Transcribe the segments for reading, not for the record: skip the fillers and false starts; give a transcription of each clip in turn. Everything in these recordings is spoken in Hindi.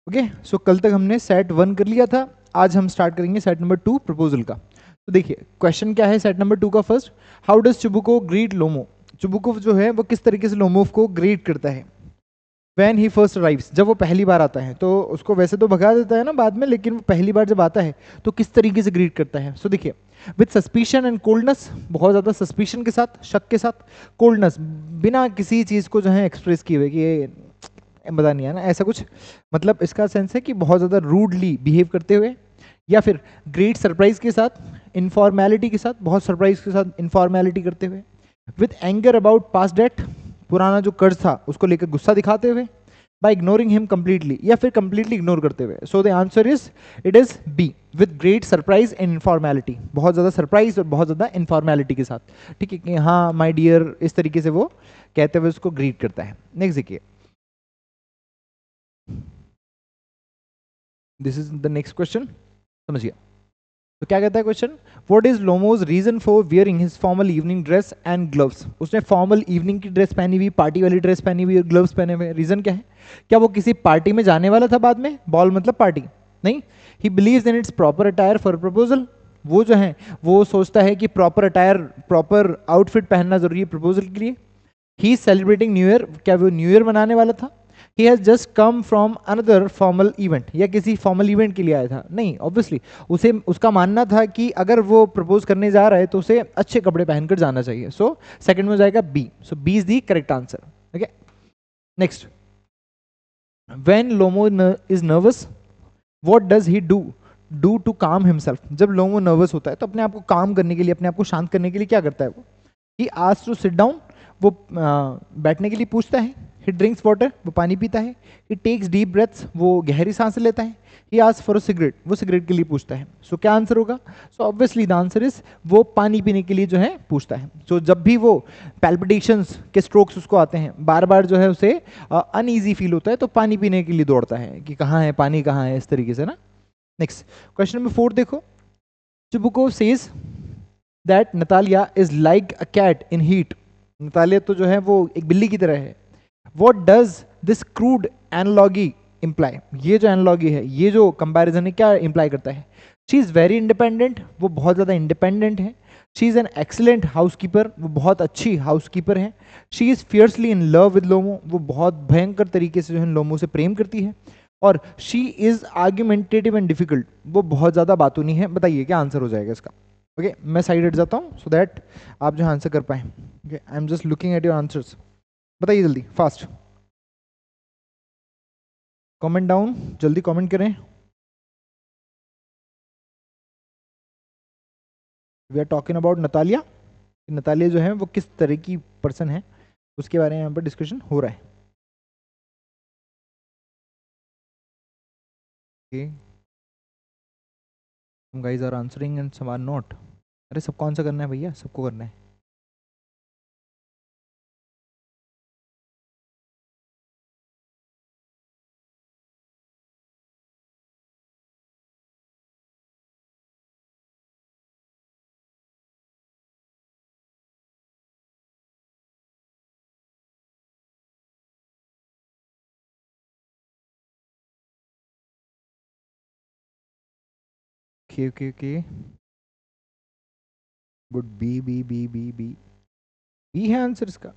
ओके सो कल तक हमने सेट 1 कर लिया था, आज हम स्टार्ट करेंगे सेट नंबर 2 प्रपोजल का। तो देखिए क्वेश्चन क्या है सेट नंबर 2 का first, how does Chubukov greet Lomov. Chubukov जो है वो किस तरीके से लोमोव को ग्रीट करता है व्हेन ही फर्स्ट अराइव्स, जब वो पहली बार आता है। तो उसको वैसे तो भगा देता है ना बाद में, लेकिन वो पहली बार जब आता है तो किस तरीके से ग्रीट करता है। सो देखिए विथ सस्पिशन एंड कोल्डनेस, बहुत ज़्यादा सस्पिशन के साथ, शक के साथ, कोल्डनेस बिना किसी चीज़ को जो है एक्सप्रेस किए हुए कि ये पता नहीं है ना ऐसा कुछ, मतलब इसका सेंस है कि बहुत ज़्यादा रूडली बिहेव करते हुए, या फिर ग्रेट सरप्राइज के साथ, इनफॉर्मेलिटी के साथ, बहुत सरप्राइज के साथ इनफॉर्मेलिटी करते हुए, with anger about past debt, पुराना जो कर्ज था उसको लेकर गुस्सा दिखाते हुए, बाय इग्नोरिंग हिम कंप्लीटली, या फिर कंप्लीटली इग्नोर करते हुए। So the answer is it is B, with great surprise and informality, बहुत ज़्यादा सरप्राइज और बहुत ज़्यादा इनफॉर्मेलिटी के साथ, ठीक है कि हाँ माई डियर, इस तरीके से वो कहते हुए उसको ग्रीट करता है। नेक्स्ट देखिए, this is the next question, समझिए। तो क्या कहता है question, what is Lomov's reason for wearing his formal evening dress and gloves. उसने फॉर्मल इवनिंग की ड्रेस पहनी हुई, पार्टी वाली ड्रेस पहनी हुई और ग्लव्स पहने हुए, रीजन क्या है? क्या वो किसी पार्टी में जाने वाला था बाद में? बॉल मतलब पार्टी नहीं। He believes in its proper attire for proposal, वो जो है वो सोचता है कि प्रॉपर अटायर, प्रॉपर आउटफिट पहनना जरूरी है प्रपोजल के लिए। He is celebrating new year, क्या वो न्यू ईयर मनाने वाला था? He has just come from another formal event, या किसी फॉर्मल इवेंट के लिए आया था? नहीं, ऑब्वियसली उसे उसका मानना था कि अगर वो प्रपोज करने जा रहा है तो उसे अच्छे कपड़े पहनकर जाना चाहिए। सो सेकंड में हो जाएगा B, so B is the correct answer. Okay next, when Lomov is nervous what does he do to calm himself. जब लोमो नर्वस होता है तो अपने आप को काम करने के लिए, अपने आप को शांत करने के लिए क्या करता है वो? He asks to sit down, वो बैठने के लिए पूछता है। ही ड्रिंक्स वाटर, वो पानी पीता है। ही टेक्स डीप ब्रेथ्स, वो गहरी सांस लेता है। ही आस्क्स फॉर अ सिगरेट, वो सिगरेट के लिए पूछता है। सो क्या आंसर होगा? So obviously the answer is वो पानी पीने के लिए जो है पूछता है। सो जब भी वो पैल्पिटेशंस के स्ट्रोक्स उसको आते हैं, बार बार जो है उसे अनईजी फील होता है, तो पानी पीने के लिए दौड़ता है कि कहाँ है पानी, कहाँ है, इस तरीके से ना। नेक्स्ट क्वेश्चन नंबर 4 देखो, Chubukov says that Natalya is like a cat in heat. Natalya तो जो है वो एक बिल्ली की तरह है। What does this crude analogy imply, ये जो एनालॉगी है, ये जो कंपैरिजन है, क्या इम्प्लाई करता है? शी इज़ वेरी इंडिपेंडेंट, वो बहुत ज़्यादा इंडिपेंडेंट है। She is an excellent housekeeper, वो बहुत अच्छी हाउस कीपर है। She is fiercely in love with Lomov, वो बहुत भयंकर तरीके से जो है लोमो से प्रेम करती है। और she is argumentative and difficult, वो बहुत ज़्यादा बातूनी है। बताइए क्या आंसर हो जाएगा इसका? ओके मैं साइड हट जाता हूँ सो दैट आप जो आंसर कर पाए। Okay I am just looking at your answers, बताइए जल्दी फास्ट, कमेंट डाउन, जल्दी कमेंट करें। We are talking about Natalya, Natalya जो है वो किस तरह की पर्सन है उसके बारे में यहाँ पर डिस्कशन हो रहा है। ओके तुम guys are answering and some are not. अरे सब कौन सा करना है भैया, सबको करना है। Okay okay okay, good, B B B B B, B है आंसर इसका।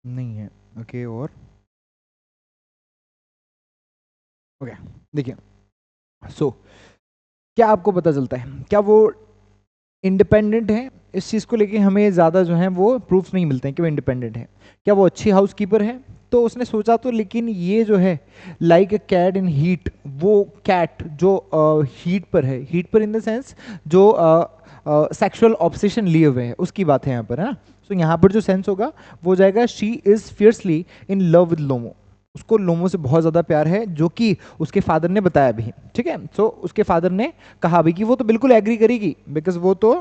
नहीं है। ओके और ओके देखिए, सो क्या आपको पता चलता है, क्या वो इंडिपेंडेंट है? इस चीज़ को लेके हमें ज़्यादा जो है वो प्रूफ नहीं मिलते हैं कि वो इंडिपेंडेंट है। क्या वो अच्छी हाउस कीपर है? तो उसने सोचा तो, लेकिन ये जो है like a cat in heat, वो कैट जो हीट पर है, हीट पर इन द सेंस जो सेक्सुअल ऑब्सेशन लिए हुए है उसकी बात है यहाँ पर, है ना। सो यहाँ पर जो सेंस होगा वो हो जाएगा she is fiercely in love with Lomov, उसको लोमो से बहुत ज़्यादा प्यार है, जो कि उसके फादर ने बताया भी, ठीक है। सो उसके फादर ने कहा भी कि वो तो बिल्कुल एग्री करेगी बिकॉज वो तो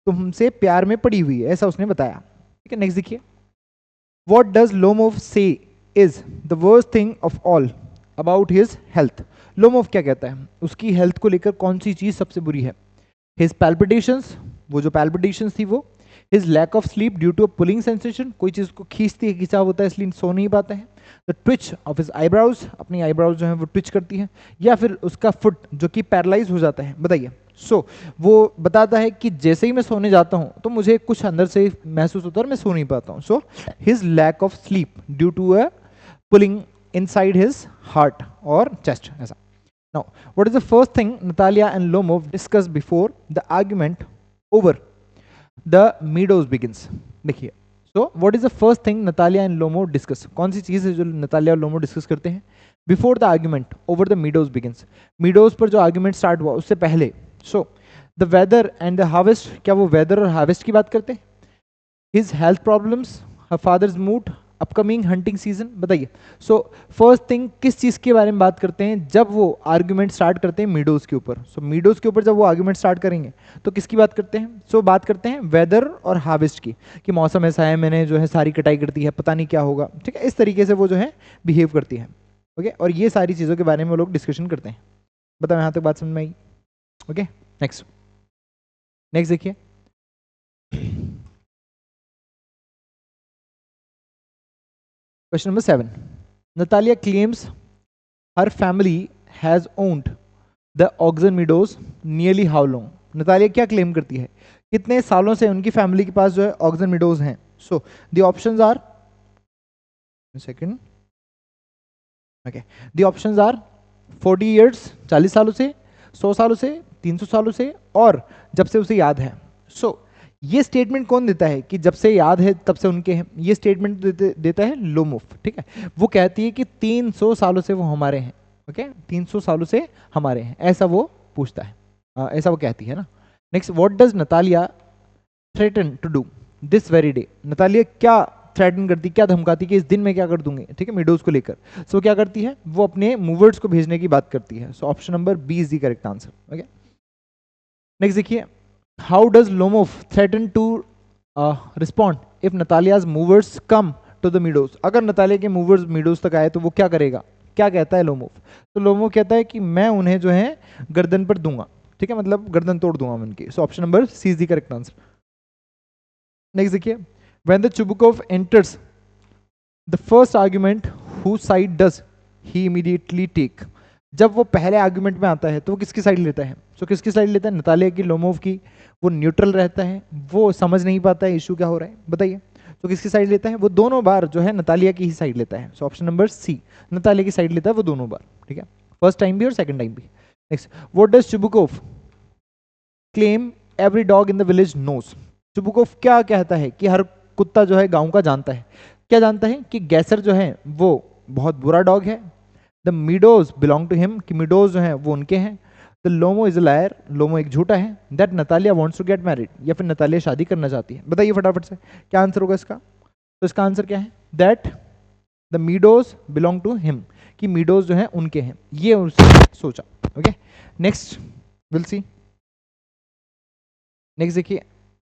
तुमसे प्यार में पड़ी हुई है, ऐसा उसने बताया, ठीक है। नेक्स्ट देखिए, व्हाट डज लोमोव से is the worst thing of all about his health. Lomov क्या कहता है उसकी हेल्थ को लेकर कौन सी चीज सबसे बुरी है? हिज पैल्पिटेशंस, वो जो पैल्पिटेशंस थी वो, his lack of sleep due to a pulling sensation, कोई चीज को खींचती है, खींचा होता है इसलिए सो नहीं पाते हैं। The Twitch of his eyebrows, अपनी आईब्राउज जो है वो ट्विच करती है, या फिर उसका फुट जो कि पैरालाइज हो जाता है। बताइए। वो बताता है कि जैसे ही मैं सोने जाता हूं तो मुझे कुछ अंदर से महसूस होता है और मैं सो नहीं पाता हूं। So his lack of sleep due to a pulling inside his heart और चेस्ट, ऐसा। Now what is the first thing Natalia and Lomov discuss before the argument over the meadows begins. देखिए, so what is the first thing Natalia and Lomov discuss, कौन सी चीज है जो नतालिया और लोमो डिस्कस करते हैं before the argument over the meadows begins, meadows पर जो आर्ग्यूमेंट स्टार्ट हुआ उससे पहले। So the weather and the harvest, क्या वो वेदर और हार्वेस्ट की बात करते हैं? His health problems, her father's mood, upcoming hunting season. बताइए। सो फर्स्ट थिंग किस चीज के बारे में बात करते हैं जब वो आर्ग्यूमेंट स्टार्ट करते हैं मीडोज के ऊपर? सो मीडोज के ऊपर जब वो आर्ग्यूमेंट स्टार्ट करेंगे तो किसकी बात करते हैं? सो बात करते हैं वेदर और हार्वेस्ट की, कि मौसम ऐसा है, मैंने जो है सारी कटाई कर दी है, पता नहीं क्या होगा। ठीक है, इस तरीके से वो जो है बिहेव करती है। ओके, और ये सारी चीजों के बारे में वो लोग डिस्कशन करते हैं। बताओ, यहाँ तक बात समझ में आई? ओके, नेक्स्ट देखिए। Question number 7. Natalia claims her family has owned the Oxen Meadows nearly how long? Natalia क्या क्लेम करती है? कितने सालों से उनकी फैमिली के पास जो है ऑक्सन मीडोज हैं? So the options are, second, okay, the options are 40 years, 40 सालों से, 100 सालों से, 300 सालों से, और जब से उसे याद है। सो ये स्टेटमेंट कौन देता है कि जब से याद है तब से उनके हैं? ये स्टेटमेंट देता है लोमोफ। ठीक है, वो कहती है कि 300 सालों से वो हमारे हैं। ओके, 300 सालों से हमारे हैं, ऐसा वो पूछता है, ऐसा वो कहती है ना। Next, what does Natalya threaten to do this very day? Natalya क्या थ्रेटन करती, क्या धमकाती कि इस दिन में क्या कर दूंगी? ठीक है, मीडोज को लेकर। सो क्या करती है वो? अपने मूवर्स को भेजने की बात करती है। So option number B is the correct answer. Okay, next देखिए। How does Lomov threaten to respond if Natalia's movers come to the meadows? अगर नतालिया के मूवर्स मीडोज तक आए तो वो क्या करेगा? क्या कहता है लोमोव? तो लोमोव कहता है कि मैं उन्हें जो है गर्दन पर दूंगा। ठीक है, मतलब गर्दन तोड़ दूंगा मैं उनकी। So option number C is the correct answer. Next देखिए। When the Chubukov enters the first argument, whose side does he immediately take? जब वो पहले आर्गुमेंट में आता है तो वो किसकी साइड लेता है? सो किसकी साइड लेता है? नतालिया की, लोमोव की। वो न्यूट्रल रहता है, वो समझ नहीं पाता है इशू क्या हो रहा है। बताइए, तो किसकी साइड लेता है? वो दोनों बार जो है नतालिया की ही साइड लेता है। So option number C, Natalya की साइड लेता है वो दोनों बार। ठीक है, फर्स्ट टाइम भी और सेकंड टाइम भी। Next, what does Chubukov claim every dog in the village knows? Chubukov क्या कहता है कि हर कुत्ता जो है गांव का जानता है? क्या जानता है? कि गैसर जो है वो बहुत बुरा डॉग है। The meadows belong to him, कि मीडोज जो है वो उनके हैं। The Lomov is a liar, Lomov एक झूठा है। That Natalya wants to get married, या फिर नतालिया शादी करना चाहती है। बताइए फटाफट से क्या आंसर होगा इसका? तो इसका आंसर क्या है? That the meadows belong to him, कि मीडोज जो है उनके हैं, ये उसने सोचा। Okay, next will see. Next देखिए,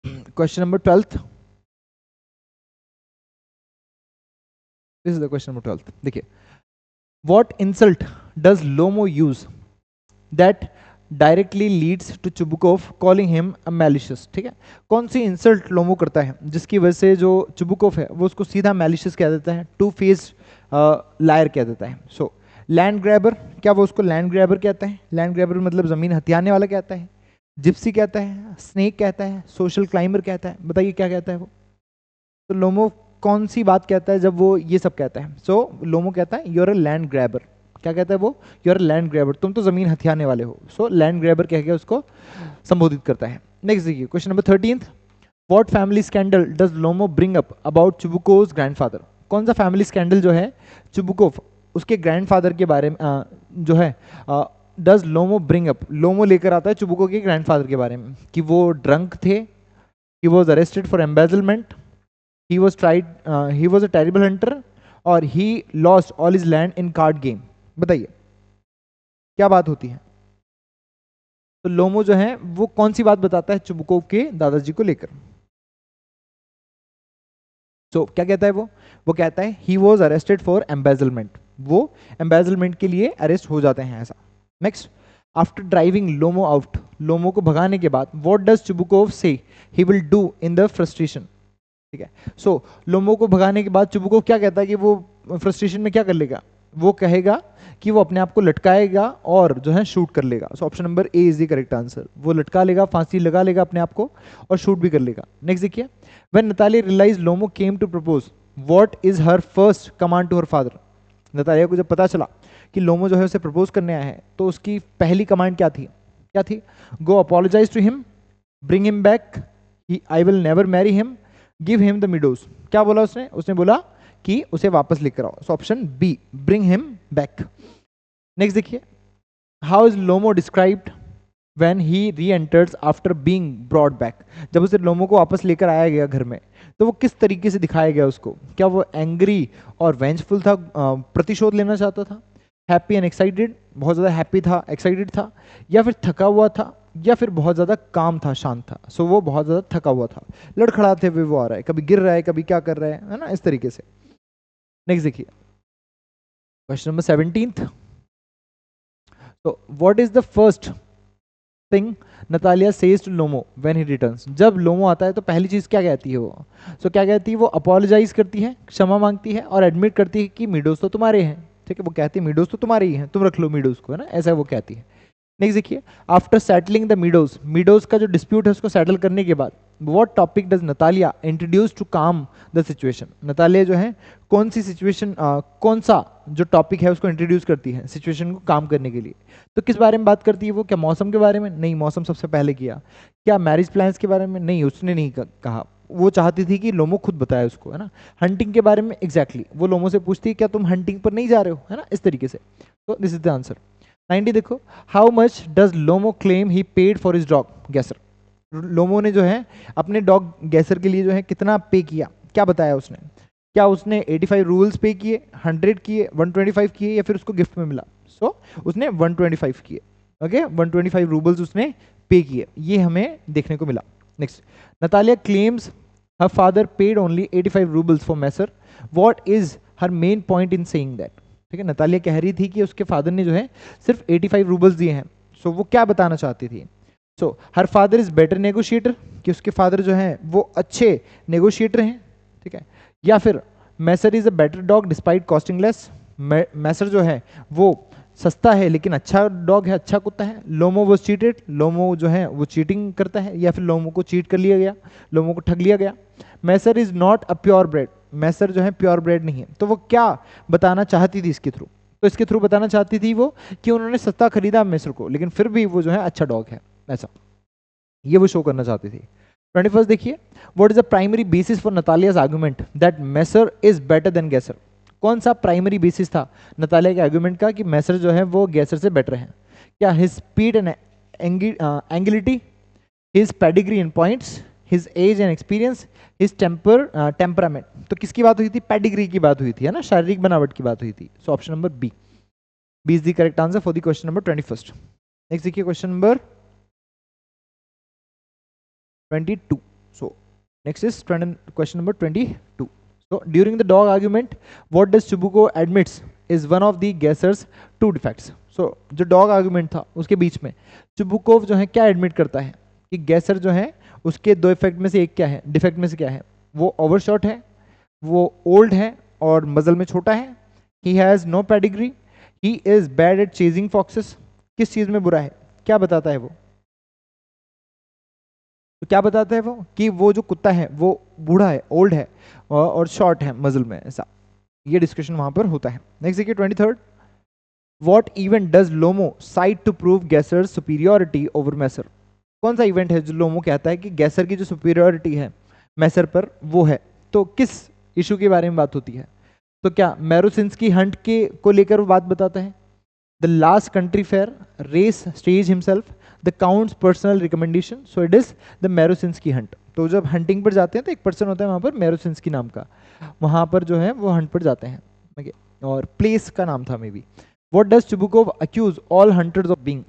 question number 12th। This is the question number 12th। देखिए, what insult does Lomov use that directly leads to Chubukov calling him a malicious? ठीक है, कौन सी इंसल्ट लोमो करता है जिसकी वजह से जो चुबुकोव है वो उसको सीधा मैलिशियस कह देता है, टू फेस लायर कह देता है। सो लैंड ग्रैबर, क्या वो उसको लैंड ग्रैबर कहता है? लैंड ग्रैबर मतलब जमीन हथियाने वाला कहता है, जिप्सी कहता है, स्नेक कहता है, सोशल क्लाइंबर कहता है। बताइए क्या कहता है वो? तो लोमो कौन सी बात कहता है जब वो ये सब कहता है? सो लोमो कहता है यूर अ लैंड ग्रैबर। क्या कहता है वो? यूर अ लैंड ग्रैबर, तुम तो जमीन हथियाने वाले हो। सो लैंड ग्रैबर कह के उसको संबोधित करता है। नेक्स्ट देखिए, question number 13th। What family scandal does Lomov bring up about Chubukov's grandfather? कौन सा फैमिली स्कैंडल जो है चुबुकोव उसके ग्रैंडफादर के बारे में जो है डज लोमो ब्रिंग अप, लोमो लेकर आता है चुबुको के ग्रैंडफादर के बारे में, कि वो ड्रंक थे, he was arrested for embezzlement, he was tried he was a terrible hunter, और he lost all his land in card game। बताइए क्या बात होती है? तो लोमो जो है वो कौन सी बात बताता है चुबुकोव के दादाजी को लेकर? तो क्या कहता है वो कहता है he was arrested for embezzlement, वो embezzlement के लिए अरेस्ट हो जाते हैं, ऐसा। नेक्स्ट, आफ्टर ड्राइविंग लोमो आउट लोमो को भगाने के बाद व्हाट डज चुबुकोव से he will do in the frustration, ठीक है। सो लोमो को भगाने के बाद चुबुकोव क्या कहता है कि वो फ्रस्ट्रेशन में क्या कर लेगा, वो कहेगा कि वो अपने आप को लटकाएगा और जो है शूट कर लेगा। सो option number A is the correct answer, वो लटका लेगा, फांसी लगा लेगा अपने आप को और शूट भी कर लेगा। नेक्स्ट देखिए, when Natalia realize Lomov came to propose what is her first command to her father, Natalia को जब पता चला कि लोमो जो है उसे प्रपोज करने आया है तो उसकी पहली कमांड क्या थी, क्या थी, go apologize to him, bring him back, I will never marry him, give him the meadows. क्या बोला उसने, उसने बोला कि उसे वापस लेकर आओ। So option B, bring him back. Next देखिए, how is Lomov described when he re enters after being brought back, जब उसे लोमो को वापस लेकर आया गया घर में तो वो किस तरीके से दिखाया गया उसको, क्या वो एंग्री और वेंजफुल था, प्रतिशोध लेना चाहता था, हैप्पी एंड एक्साइटेड, बहुत ज़्यादा हैप्पी था, एक्साइटेड था, या फिर थका हुआ था, या फिर बहुत ज़्यादा काम था, शांत था। सो वो बहुत ज़्यादा थका हुआ था, लड़खड़ाते हुए वो आ रहा है, कभी गिर रहा है, कभी क्या कर रहा है ना, इस तरीके से। नेक्स्ट देखिए, क्वेश्चन नंबर 17th। तो what is the first thing Natalia says to Lomov when he returns, जब लोमो आता है तो पहली चीज क्या कहती है वो, सो क्या कहती है, वो अपोलोजाइज करती है, क्षमा मांगती है और एडमिट करती है कि मीडोज तो तुम्हारे हैं, ठीक है, वो कहती है मीडोज तो तुम्हारे ही हैं, तुम रख लो मीडोज को, है ना, ऐसा वो कहती है। नेक्स्ट देखिए, after settling the meadows, meadows का जो डिस्प्यूट है उसको सेटल करने के बाद what topic does Natalya introduce to calm the situation, Natalya जो है कौन सी सिचुएशन, कौन सा जो टॉपिक है उसको इंट्रोड्यूस करती है सिचुएशन को काम करने के लिए। तो किस बारे में बात करती है वो, क्या मौसम के बारे में, नहीं, मौसम सबसे पहले किया, क्या मैरिज प्लान्स के बारे में, नहीं, उसने नहीं कहा, वो चाहती थी कि लोमो खुद बताए उसको, है ना। हंटिंग के बारे में, एग्जैक्टली वो लोमो से पूछती है क्या तुम हंटिंग पर नहीं जा रहे हो, है ना, इस तरीके से। तो दिस इज द आंसर। 90 देखो, how much does Lomov claim he paid for his dog Guesser, Lomov ने जो है अपने डॉग गैसर के लिए जो है कितना पे किया, क्या बताया उसने, क्या उसने 85 रूबल्स पे किए, 100 किए, 125 किए, या फिर उसको गिफ्ट में मिला। सो उसने 125 किए, ओके, 125 रूबल्स उसने पे किए, ये हमें देखने को मिला। Next, Natalia claims her father paid only 85 roubles for masher, what is her main point in saying that, ठीक है, नतालिया कह रही थी कि उसके फादर ने जो है सिर्फ 85 रूबल्स दिए हैं। सो वो क्या बताना चाहती थी, so her father is better negotiator, कि उसके फादर जो हैं वो अच्छे नेगोशिएटर हैं, ठीक है, या फिर Masser is a better dog despite costing less, Masser जो है वो सस्ता है लेकिन अच्छा डॉग है, अच्छा कुत्ता है। लोमो वो चीटेड, लोमो जो है वो चीटिंग करता है, या फिर लोमो को चीट कर लिया गया, लोमो को ठग लिया गया। Masser is not a pure breed, Masser जो है प्योर ब्रेड नहीं है। तो वो क्या बताना चाहती थी इसके थ्रू, तो इसके थ्रू बताना चाहती थी वो कि उन्होंने सस्ता खरीदा मैसर को, लेकिन फिर भी वो जो है अच्छा डॉग है, ऐसा ये वो शो करना चाहती थी। 21 देखिए, what is the primary basis for Natalia's argument that Masser is better than Gasser, कौन सा प्राइमरी बेसिस था नतालिया के आर्गुमेंट का कि मैसर जो है वो गैसर से बेटर है, क्या his speed and agility, his pedigree in points, his age and experience, his temperament. तो किसकी बात हुई थी, पेडिग्री की बात हुई थी, है ना, शारीरिक बनावट की बात हुई थी। So option number B is the correct answer for the question number 21। Next देखिए, question number 22. So next is question number 22. So during the dog argument, what does Chubuko admits is one of the Gesser's two defects. So जो dog argument था उसके बीच में चुबुकोव जो है क्या एडमिट करता है कि गैसर जो है उसके दो इफेक्ट में से एक क्या है, डिफेक्ट में से क्या है, वो ओवरशॉट है, वो ओल्ड है और मजल में छोटा है, he has no pedigree, he is bad at chasing foxes. किस चीज में बुरा है, क्या बताता है वो, तो क्या बताता है वो कि वो जो कुत्ता है वो बूढ़ा है, ओल्ड है और शॉर्ट है मजल में, ऐसा ये डिस्कशन वहां पर होता है। नेक्स्ट देखिए 23rd, what event does Lomo cite to prove Gasser superiority over Masser, कौन सा इवेंट है जो लोमो कहता है कि गैसर की जो सुपीरियोरिटी है मैसर पर वो है, तो किस इशू के बारे में बात होती है, तो क्या मैरोसिंस्की हंट के को लेकर वो बात बताता है, the last country fair, race stage himself, the count's personal recommendation, so it is the Marosinski hunt. तो जब हंटिंग पर जाते हैं तो एक पर्सन होता है वहाँ पर मैरोसिंस्की नाम का, वहाँ पर जो है वो हंट पर जाते हैं, okay? और प्लेस का नाम था maybe. What does Chubukov accuse all hunters of being,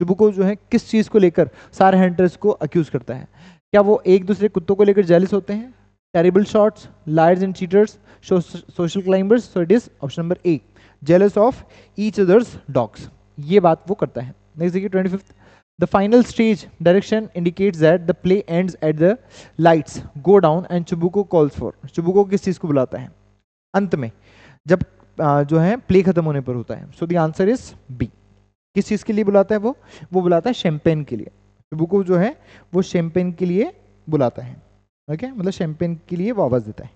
Chubukov जो है किस चीज़ को लेकर सारे हंटर्स को अक्यूज करता है, क्या वो एक दूसरे कुत्तों को लेकर जेलिस होते हैं, terrible shots, lawyers and cheaters, social climbers, so it is option number A, jealous of each others dogs, ये बात वो करता है। नेक्स्ट देखिए 25th, the final stage direction indicates that the play ends at the lights go down and चुबुको calls for. चुबुको किस चीज को बुलाता है अंत में, जब जो है प्ले खत्म होने पर होता है। So the answer is B. किस चीज के लिए बुलाता है वो बुलाता है शैंपेन के लिए। चुबुको जो है वो शैंपेन के लिए बुलाता है, ओके, मतलब शैंपेन के लिए वो आवाज देता है।